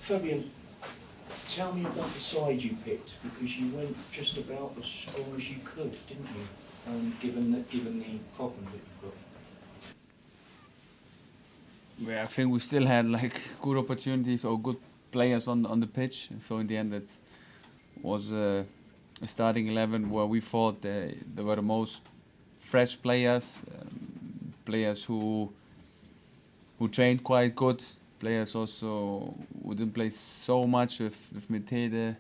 Fabian, tell me about the side you picked, because you went just about as strong as you could, didn't you? Given the problem that you've got. Yeah, I think we still had like good opportunities or good players on the pitch. So in the end, it was a starting 11 where we thought they were the most fresh players, players who trained quite good, players also who didn't play so much with Mete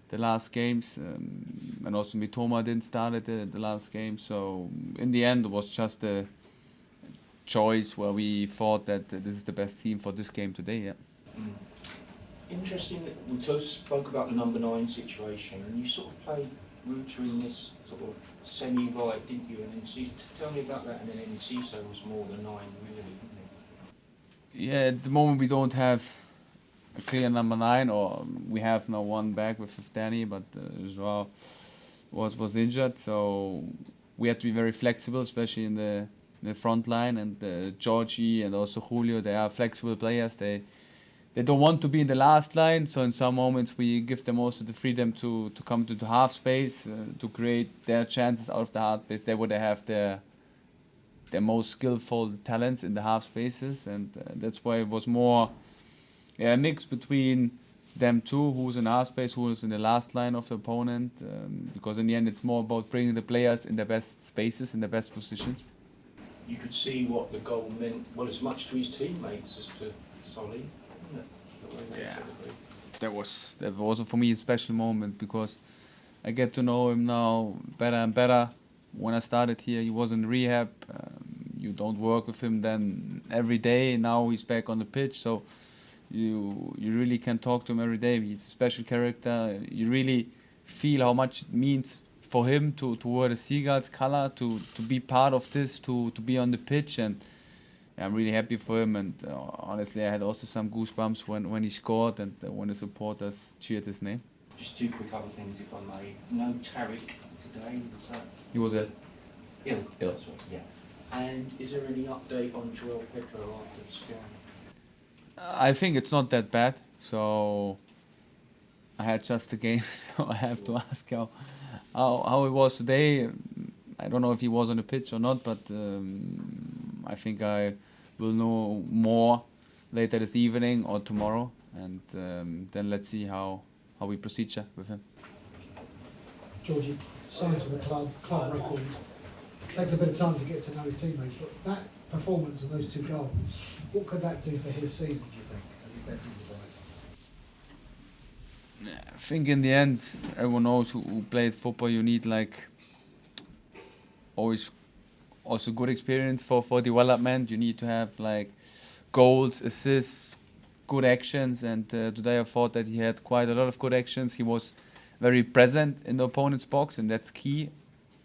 the last games, and also Mitoma didn't start at the last game. So in the end, it was just a choice where we thought that this is the best team for this game today. Yeah. Interesting that we spoke about the number 9 situation, and you sort of played Ruta in this sort of semi-right, didn't you? And then tell me about that. And then Enciso was more the 9, really, didn't it? Yeah, at the moment we don't have a clear number 9, or we have now one back with Danny, but Joao was injured, so we had to be very flexible, especially in the front line. And Georgie and also Julio, they are flexible players. They don't want to be in the last line, so in some moments we give them also the freedom to come to the half space, to create their chances out of the half space. They would have their most skillful talents in the half spaces, and that's why it was more a mix between them two, who's in half space, who's in the last line of the opponent, because in the end it's more about bringing the players in the best spaces, in the best positions. You could see what the goal meant, well, as much to his teammates as to Solly. Yeah, that was also for me a special moment, because I get to know him now better and better. When I started here, he was in rehab. You don't work with him then every day. Now he's back on the pitch, so you really can talk to him every day. He's a special character. You really feel how much it means for him to wear the Seagulls color, to be part of this, to be on the pitch, and I'm really happy for him. And honestly, I had also some goosebumps when he scored and when the supporters cheered his name. Just 2 quick other things, if I may. No Tariq today, was that? He was ill. Ill. Sorry, yeah. And is there any update on Joel Pedro after the scan? I think it's not that bad. So I had just a game, so I have to ask how it was today. I don't know if he was on the pitch or not, but I think I will know more later this evening or tomorrow, and then let's see how we proceed with him. Georgie signed for the club record. Takes a bit of time to get to know his teammates, but that performance and those 2 goals, what could that do for his season, do you think, as he bets into Brighton? I think in the end, everyone knows who played football, you need like always also good experience for development. You need to have like goals, assists, good actions, and today I thought that he had quite a lot of good actions. He was very present in the opponent's box, and that's key.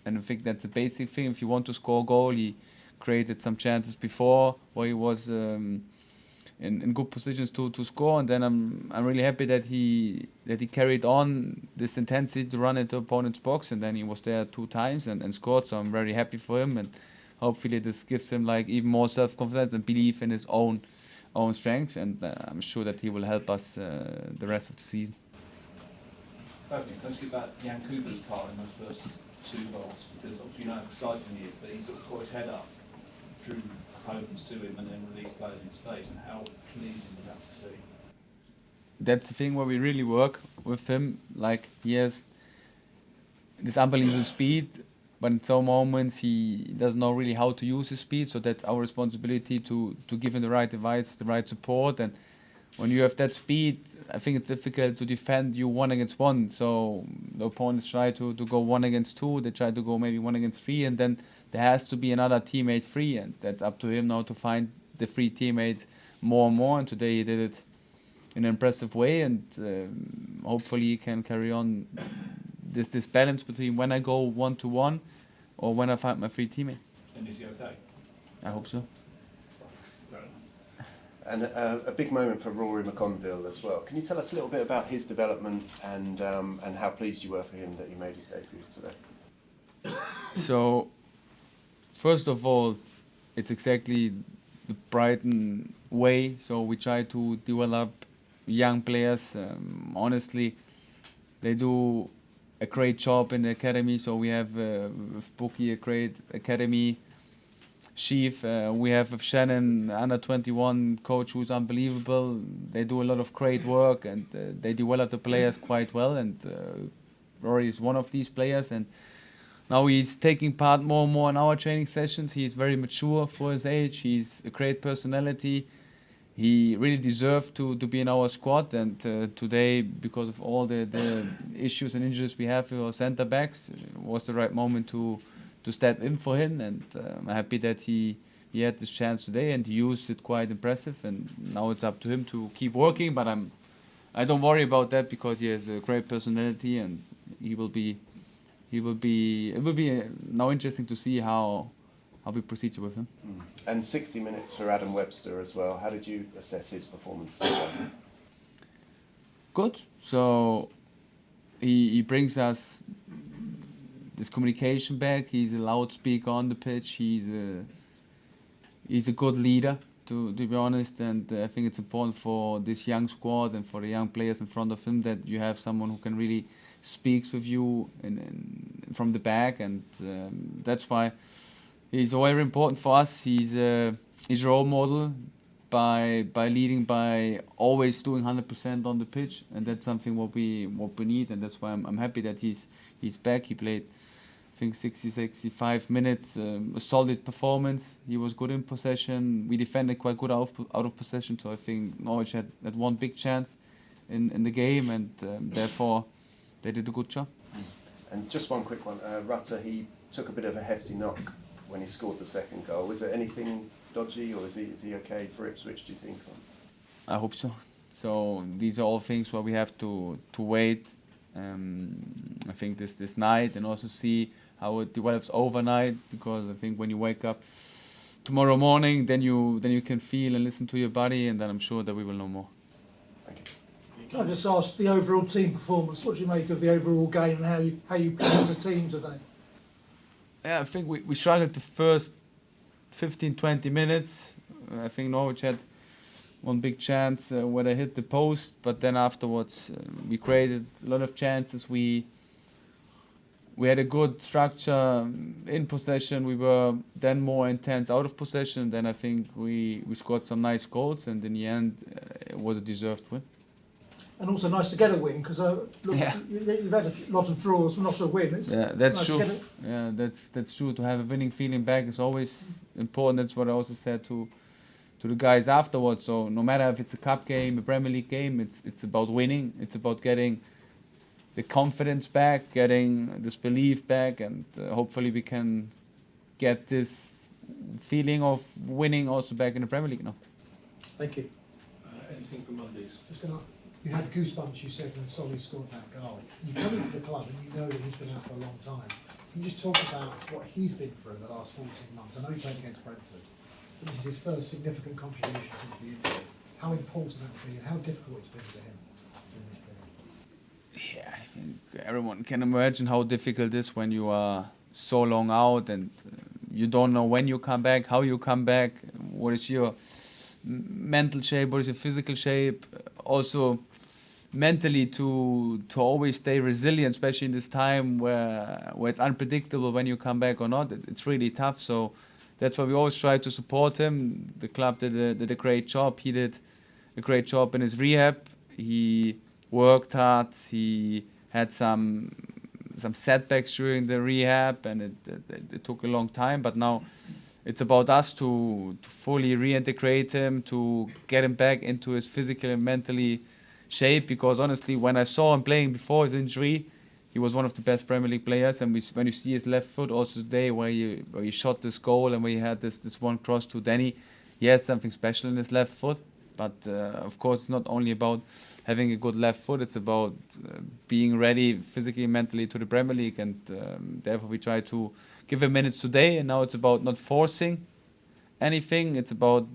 And I think that's a basic thing. If you want to score a goal, he created some chances before where he was in good positions to score. And then I'm really happy that he carried on this intensity to run into opponent's box, and then he was there 2 times and scored. So I'm very happy for him, and hopefully this gives him like even more self-confidence and belief in his own strength. And I'm sure that he will help us the rest of the season. Fabian, can I ask you about Jan Cooper's part in those first 2 goals? Because obviously you know how exciting he is, but he sort of got his head up, drew opponents to him, and then released players in space. And how pleasing was that to see? That's the thing where we really work with him. Like, he has this unbelievable speed, but in some moments he doesn't know really how to use his speed. So that's our responsibility to give him the right advice, the right support. And when you have that speed, I think it's difficult to defend you 1 against 1. So the opponents try to go 1 against 2. They try to go maybe 1 against 3, and then there has to be another teammate free, and that's up to him now to find the free teammate more and more. And today he did it in an impressive way, and hopefully he can carry on this balance between when I go 1-to-1 or when I find my free teammate. And is he okay? I hope so. And a big moment for Rory McConville as well. Can you tell us a little bit about his development and how pleased you were for him that he made his debut today? So, first of all, it's exactly the Brighton way. So we try to develop young players. Honestly, they do a great job in the academy. So we have with Bookie a great academy chief. We have with Shannon under 21 coach who's unbelievable. They do a lot of great work and they develop the players quite well. And Rory is one of these players. And now he's taking part more and more in our training sessions. He's very mature for his age. He's a great personality. He really deserved to be in our squad, and today, because of all the issues and injuries we have with our centre backs, was the right moment to step in for him. And I'm happy that he had this chance today, and he used it quite impressive. And now it's up to him to keep working. But I don't worry about that because he has a great personality, and it will be now interesting to see how we proceed with him. And 60 minutes for Adam Webster as well. How did you assess his performance? Good. So he brings us this communication back. He's a loudspeaker on the pitch. He's a good leader, to be honest. And I think it's important for this young squad and for the young players in front of him that you have someone who can really speaks with you from the back. And that's why he's very important for us. He's a role model by leading, by always doing 100% on the pitch, and that's something what we need. And that's why I'm happy that he's back. He played, I think, 65 minutes, a solid performance. He was good in possession. We defended quite good out of possession. So I think Norwich had one big chance in the game, and therefore they did a good job. And just one quick one. Rutter, he took a bit of a hefty knock when he scored the second goal. Was there anything dodgy, or is he okay for Ipswich, do you think? I hope so. So these are all things where we have to wait. I think this night, and also see how it develops overnight, because I think when you wake up tomorrow morning, then you can feel and listen to your body, and then I'm sure that we will know more. Thank you. Can I just ask the overall team performance? What do you make of the overall game and how you play as a team today? Yeah, I think we struggled the first 15-20 minutes. I think Norwich had one big chance where they hit the post, but then afterwards we created a lot of chances. We had a good structure in possession. We were then more intense out of possession. Then I think we scored some nice goals, and in the end it was a deserved win. And also nice to get a win, because you've had a lot of draws, not a win. It's that's nice true. to get it. Yeah, that's true. To have a winning feeling back is always important. That's what I also said to the guys afterwards. So no matter if it's a cup game, a Premier League game, it's about winning. It's about getting the confidence back, getting this belief back, and hopefully we can get this feeling of winning also back in the Premier League now. Thank you. Anything for Mondays? You had goosebumps, you said, when Solly scored that goal. You come into the club and you know that he's been out for a long time. Can you just talk about what he's been through the last 14 months? I know he played against Brentford, but this is his first significant contribution since the injury. How important that would be, and how difficult it's been for him in this period? Yeah, I think everyone can imagine how difficult it is when you are so long out and you don't know when you come back, how you come back, what is your mental shape, what is your physical shape. Also, mentally to always stay resilient, especially in this time where it's unpredictable when you come back or not. It's really tough. So that's why we always try to support him. The club did a great job. He did a great job in his rehab. He worked hard. He had some setbacks during the rehab, and it took a long time. But now it's about us to fully reintegrate him, to get him back into his physical and mentally shape, because honestly, when I saw him playing before his injury, he was one of the best Premier League players. And when you see his left foot also today, where he shot this goal and where he had this one cross to Danny, he has something special in his left foot. But of course, it's not only about having a good left foot, it's about being ready physically and mentally to the Premier League. And therefore we try to give him minutes today, and now it's about not forcing anything. It's about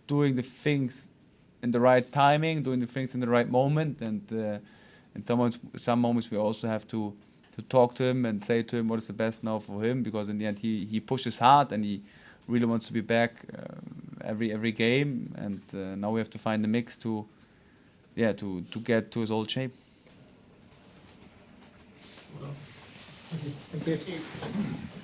doing the things in the right timing, doing the things in the right moment, and in some moments we also have to talk to him and say to him what is the best now for him, because in the end he pushes hard and he really wants to be back every game, and now we have to find the mix to yeah, to get to his old shape. Thank you. Thank you.